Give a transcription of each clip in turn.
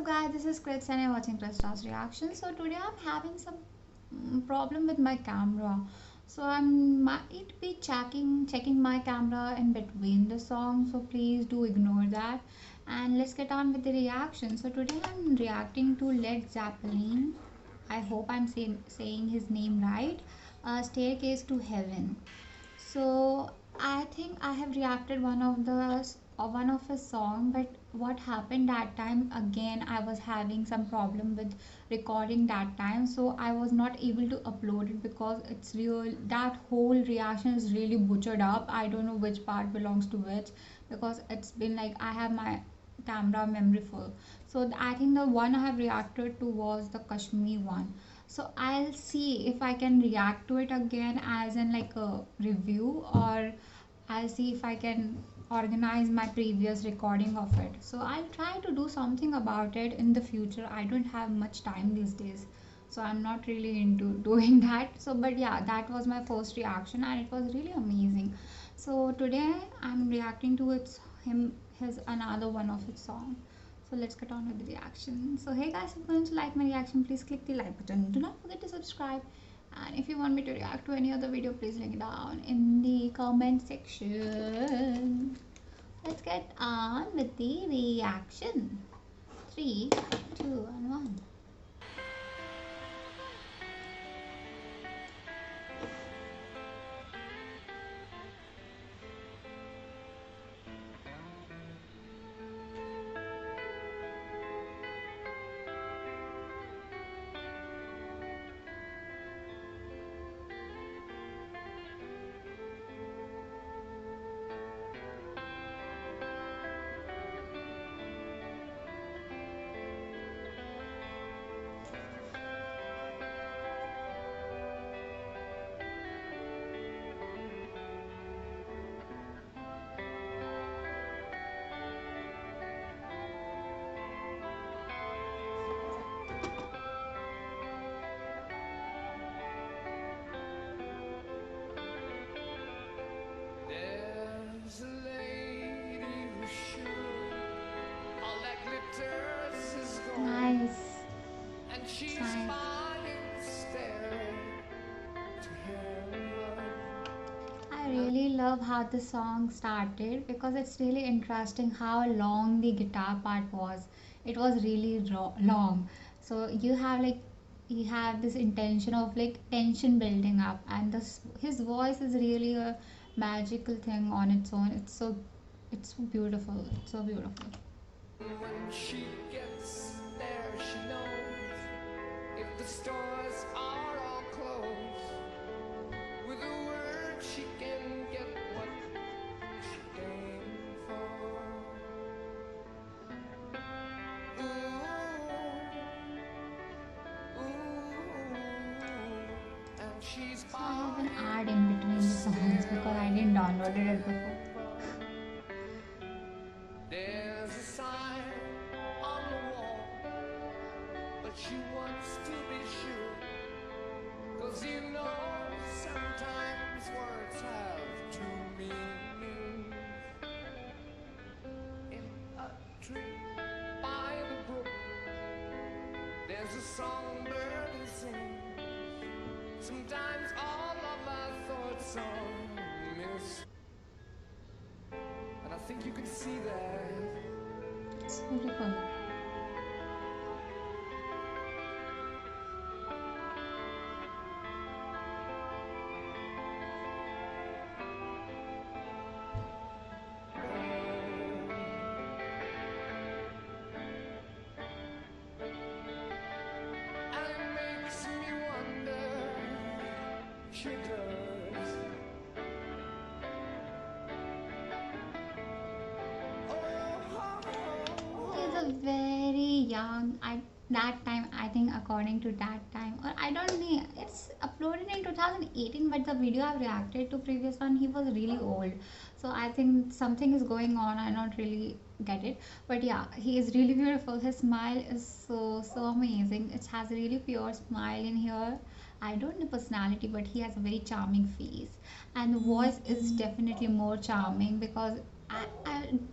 up guys, this is Chris and I'm watching Krista's reaction. So today I'm having some problem with my camera. So I might be checking my camera in between the songs. So please do ignore that. And let's get on with the reaction. So today I'm reacting to Led Zeppelin. I hope I'm saying his name right. Staircase to Heaven. So I think I have reacted one of his song, but what happened that time again I was having some problem with recording that time, so I was not able to upload it because it's real that whole reaction is really butchered up. I don't know which part belongs to which because it's been like I have my camera memory full. So I think the one I have reacted to was the Kashmir one. So I'll see if I can react to it again as in like a review, or I'll see if I can organize my previous recording of it. So I'll try to do something about it in the future. I don't have much time these days, so I'm not really into doing that. So but yeah, that was my first reaction and it was really amazing. So today I'm reacting to his another one of his song. So let's get on with the reaction. So hey guys, if you're going to like my reaction, please click the like button. Do not forget to subscribe. And if you want me to react to any other video, please link it down in the comment section. Let's get on with the reaction. 3, 2, and 1. Nice. And she's Nice. smiling, staring to heaven. I really love how the song started because it's really interesting how long the guitar part was. It was really long. So you have this intention of like tension building up, and this his voice is really a magical thing on its own. It's so beautiful. It's so beautiful. When she gets there, she knows if the stores are all closed. With a word, she can get what she came for. And she's So I have an ad in between the songs because I didn't download it before. There's a sign on the wall, but she wants to be sure. 'Cause you know sometimes words have two meanings. In a tree by the brook, there's a songbird who sings. Sometimes all of our thoughts are missed. And I think you can see that. It's beautiful. And it makes me wonder, she does. He's a very young. I that time I think according to that time, or I don't know. It's uploaded in 2018, but the video I've reacted to previous one, he was really old. So I think something is going on. I don't really get it, but yeah, he is really beautiful. His smile is so amazing. It has a really pure smile in here. I don't know personality, but he has a very charming face, and the voice is definitely more charming because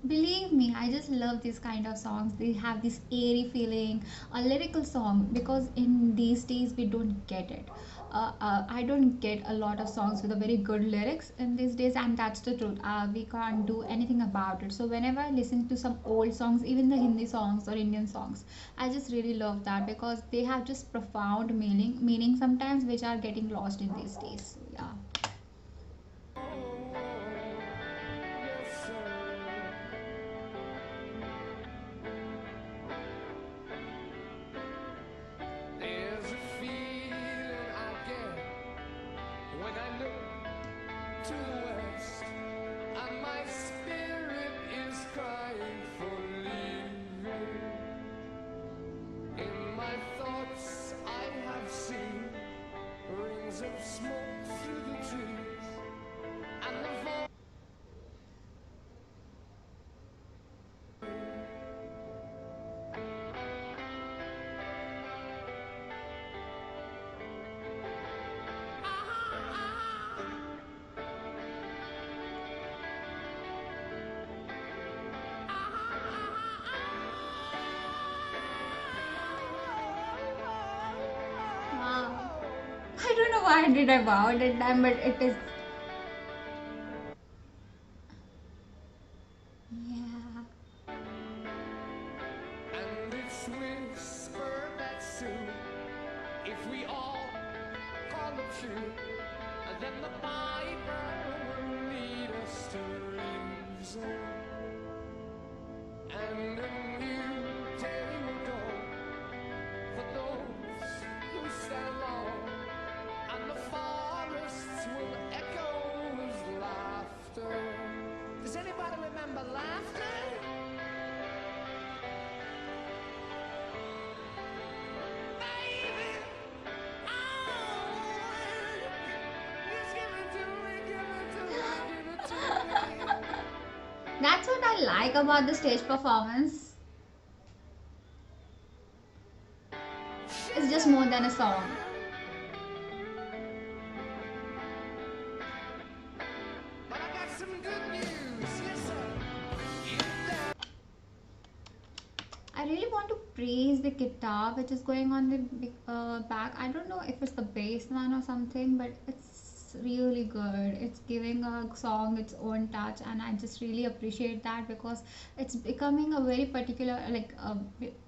Believe me, I just love these kind of songs. They have this airy feeling, a lyrical song, because in these days we don't get it. I don't get a lot of songs with a very good lyrics in these days, and that's the truth. We can't do anything about it. So whenever I listen to some old songs, even the Hindi songs or Indian songs, I just really love that because they have just profound meaning sometimes which are getting lost in these days. So, yeah. Yes, sir. There's a feeling I get when I look to the west, and my spirit is crying for leaving. In my thoughts, I have seen rings of smoke through the trees, and the voice. Wow. I don't know why did I bow at that time, but it is. Yeah. And it's whispered that soon, if we all call it true, then the Bible will lead us to reason. And a new day will dawn for those who stand long, and the forests will echo with laughter. Does anybody remember laughter? Baby, oh, just give it to me, give it to me, give it to me. That's what I like about the stage performance. It's just more than a song. But I got some good news, yes sir. You there? I really want to praise the guitar which is going on the back. I don't know if it's the bass one or something, but it's really good. It's giving a song its own touch, and I just really appreciate that because it's becoming a very particular, like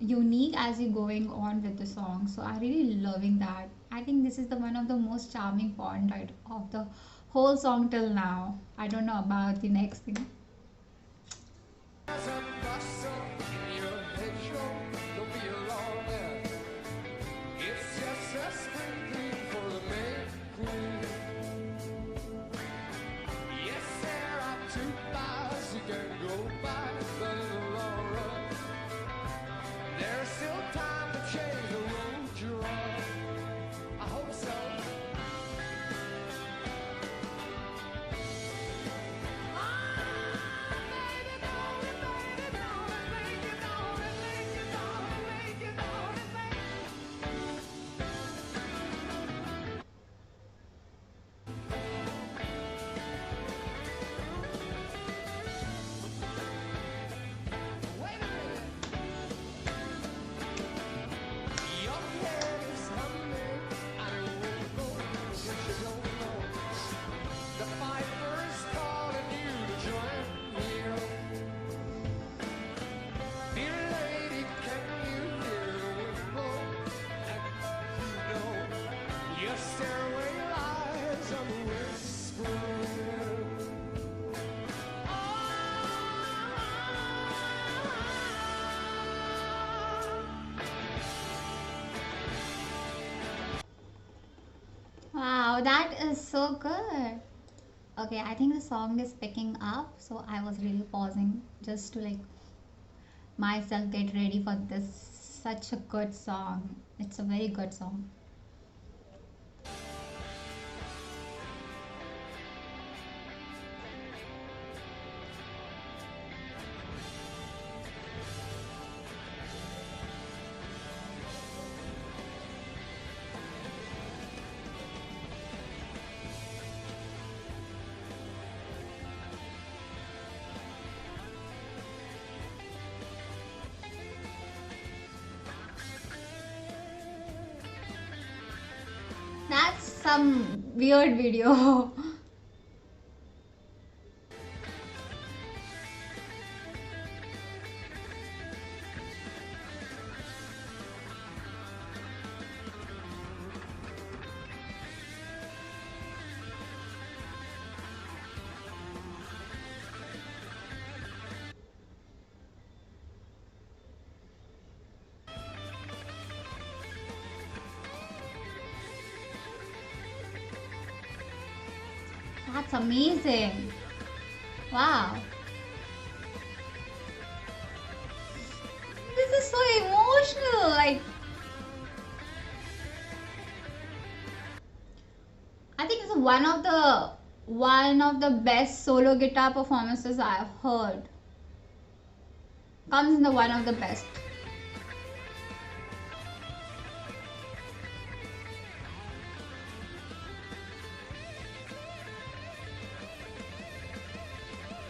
unique as you're going on with the song. So I really loving that. I think this is the one of the most charming part, right, of the whole song till now. I don't know about the next thing. There's a bustle in your hedgerow, don't be alarmed there. It's just a sprinkling for the May Queen. Yes, there are two paths you can go by, but in the long run, there's still time to change the road you're on. I hope so. Wait a minute. Your head is humming, and it won't go if you don't know. The piper is calling you to join him. Dear lady, can you hear the wind blow? And you know your stairway lies on the whisper. Wow, that is so good. Okay, I think the song is picking up, so I was really pausing just to like myself get ready for this such a good song. It's a very good song. some weird video. That's amazing. Wow. This is so emotional. Like, I think it's one of the best solo guitar performances I've heard. Comes in the one of the best.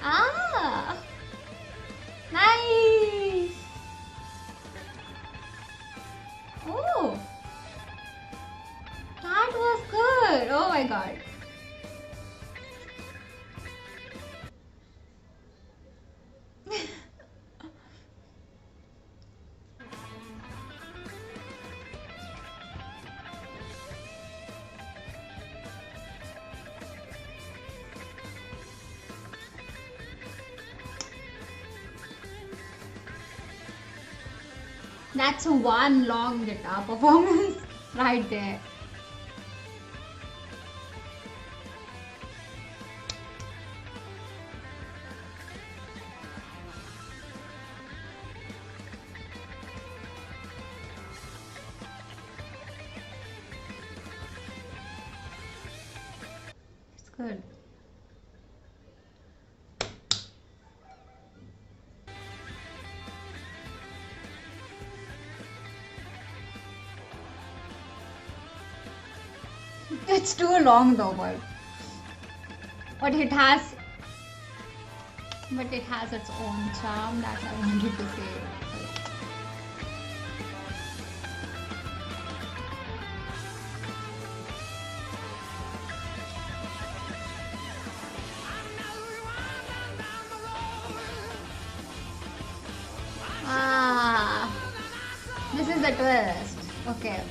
Ah, nice. Oh, that was good. Oh my god. That's one long guitar performance right there. It's good. It's too long though, but it has but it has its own charm that I wanted to say. Ah, this is the twist. Okay.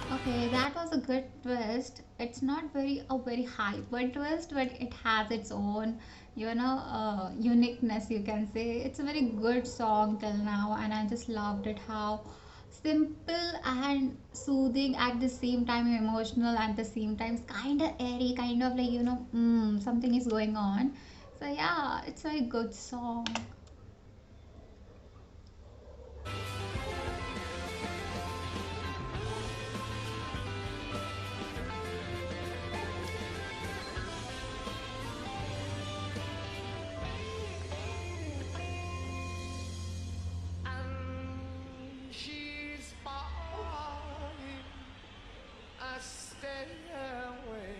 Okay, that was a good twist. It's not very hyper twist, but it has its own, uniqueness. You can say it's a very good song till now, and I just loved it. How simple and soothing at the same time, emotional at the same time, it's kind of airy, kind of like something is going on. So yeah, it's a very good song. And she's falling a stairway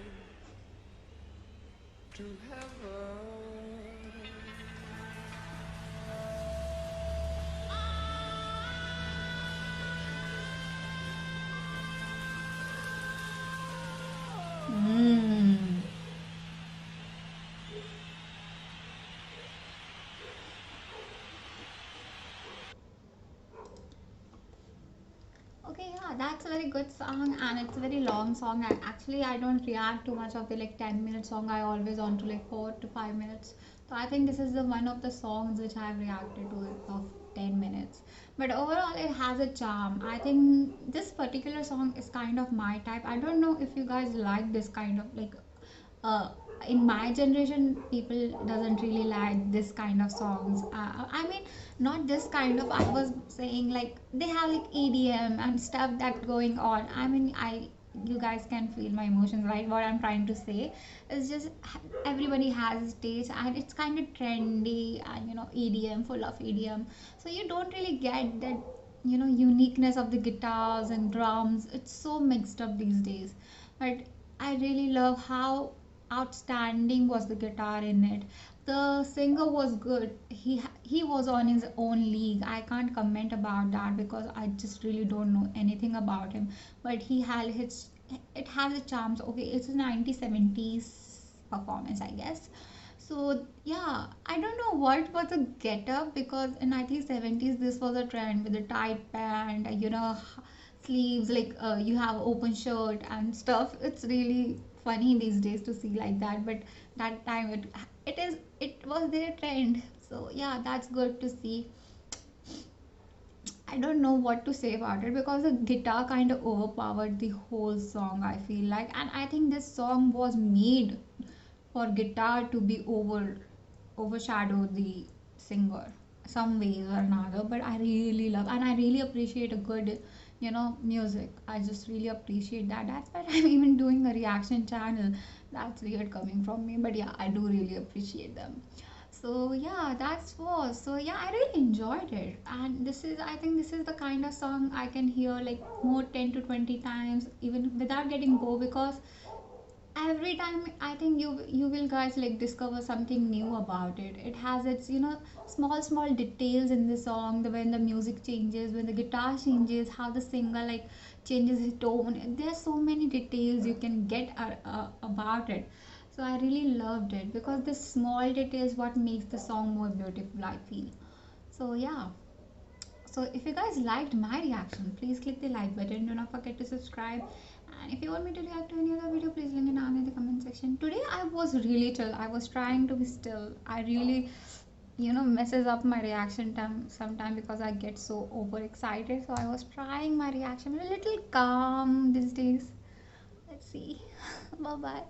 to heaven. Mm. Okay, yeah, that's a very good song and it's a very long song. I don't react too much of the like 10-minute song. I always on to like 4 to 5 minutes. So I think this is the one of the songs which I have reacted to of 10 minutes. But overall, it has a charm. I think this particular song is kind of my type. I don't know if you guys like this kind of like in my generation people doesn't really like this kind of songs. I mean, not this kind of, I was saying like they have like EDM and stuff that going on. I mean, I you guys can feel my emotions, right? What I'm trying to say is just everybody has taste and it's kind of trendy, and EDM, full of EDM. So you don't really get that uniqueness of the guitars and drums. It's so mixed up these days. But I really love how outstanding was the guitar in it. The singer was good. He was on his own league. I can't comment about that because I just really don't know anything about him. But he had his, it has a charms. Okay, it's a 1970s performance, I guess. So yeah, I don't know what was the getup, because in 1970s this was a trend with the tight pant, sleeves, like you have open shirt and stuff. It's really funny these days to see like that, but that time it was their trend. So yeah, that's good to see. I don't know what to say about it because the guitar kind of overpowered the whole song, I feel like. And I think this song was made for guitar to be overshadow the singer some ways or another. But I really love and I really appreciate a good music. I just really appreciate that. That's why I'm even doing a reaction channel. That's weird coming from me, but yeah, I do really appreciate them. So yeah, that's was. So yeah, I really enjoyed it. And this is, I think this is the kind of song I can hear like more 10 to 20 times even without getting bored, because every time I think you will guys like discover something new about it. It has its small details in the song, the when the music changes, when the guitar changes, how the singer like changes his tone. There's so many details you can get about it. So I really loved it because this small details what makes the song more beautiful, I feel. So yeah, so if you guys liked my reaction, please click the like button. Do not forget to subscribe. And if you want me to react to any other video, please link it down in the comment section. Today I was really chill. I was trying to be still. I really, messes up my reaction time sometime because I get so overexcited. So I was trying my reaction a little calm these days. Let's see. Bye bye.